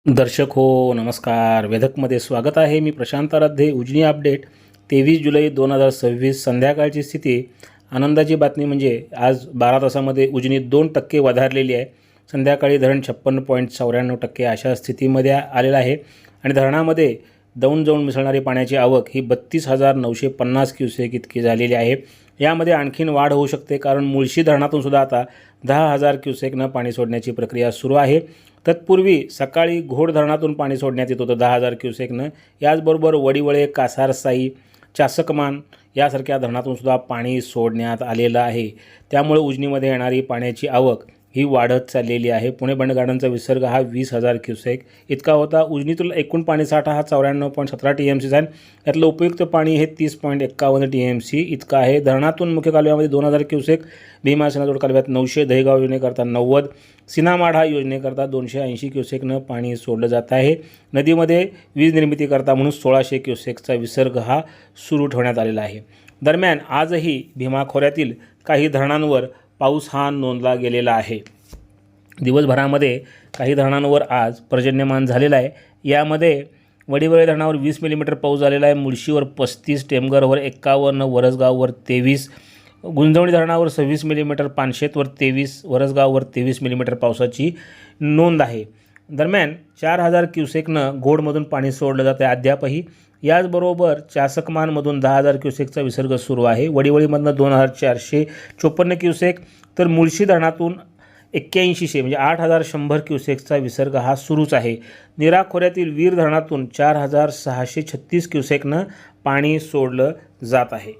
दर्शक हो नमस्कार. वेधकमध्ये स्वागत आहे. मी प्रशांत आराध्य. उजनी अपडेट 23 जुलै 2026 संध्याकाळची स्थिती. आनंदाची बातमी म्हणजे आज 12 तासामध्ये उजनी 2% वधारलेली आहे. संध्याकाळी धरण 56.94% अशा स्थितीमध्ये आलेलं आहे आणि धरणामध्ये दौन जाऊन मिसळणारी पाण्याची आवक ही 32,950 क्युसेक इतकी झालेली आहे. यामध्ये आणखीन वाढ होऊ शकते कारण मुळशी धरणातून सुद्धा आता 10,000 क्युसेकनं पाणी सोडण्याची प्रक्रिया सुरू आहे. तत्पूर्वी सकाळी घोड धरणातून पाणी सोडण्यात येत होतं 10,000 क्युसेकनं. याचबरोबर वडिवळे, कासारसाई, चासकमान यासारख्या धरणातून सुद्धा पाणी सोडण्यात आलेलं आहे. त्यामुळे उजनीमध्ये येणारी पाण्याची आवक ही वाढत चाललेली आहे. पुणे बंड गार्डनचा विसर्ग हा 20,000 क्युसेक इतका होता. उजनीतील एकूण पाणीसाठा हा 94.17 TMC आहे. यातलं उपयुक्त पाणी हे 30.51 TMC इतकं आहे. धरणातून मुख्य कालव्यामध्ये 2,000 क्युसेक, भीमासेनाजोड कालव्यात 900, दहेगाव योजनेकरता 90, सीनामाढा योजनेकरता 280 क्युसेकनं पाणी सोडलं जात आहे. नदीमध्ये वीज निर्मितीकरता म्हणून 1,600 क्युसेकचा विसर्ग हा सुरू ठेवण्यात आलेला आहे. दरम्यान आजही भीमा खोऱ्यातील काही धरणांवर पाऊस हा नोंदला गेलेला आहे. दिवसभरामध्ये काही धरणांवर आज पर्जन्यमान झालेलं आहे. यामध्ये वडिवळे धरणावर 20 मिलीमीटर पाऊस झालेला आहे. मुळशीवर 35, टेमघरवर 51, वरसगाववर 23, गुंजवणी धरणावर 26 मिलीमीटर, पानशेतवर 23, वरसगाववर 23 मिलीमीटर पावसाची नोंद आहे. दरम्यान 4,000 क्युसेकनं घोडमधून पाणी सोडलं जातं आहे अद्यापही. याचबरोबर चासकमानमधून 10,000 क्युसेकचा विसर्ग सुरू आहे. वडिवळीमधनं 2,454 क्युसेक, तर मुळशी धरणातून 8100 म्हणजे 8,100 क्युसेकचा विसर्ग हा सुरूच आहे. नीरा खोऱ्यातील वीर धरणातून 4,636 क्युसेकनं पाणी सोडलं जात आहे.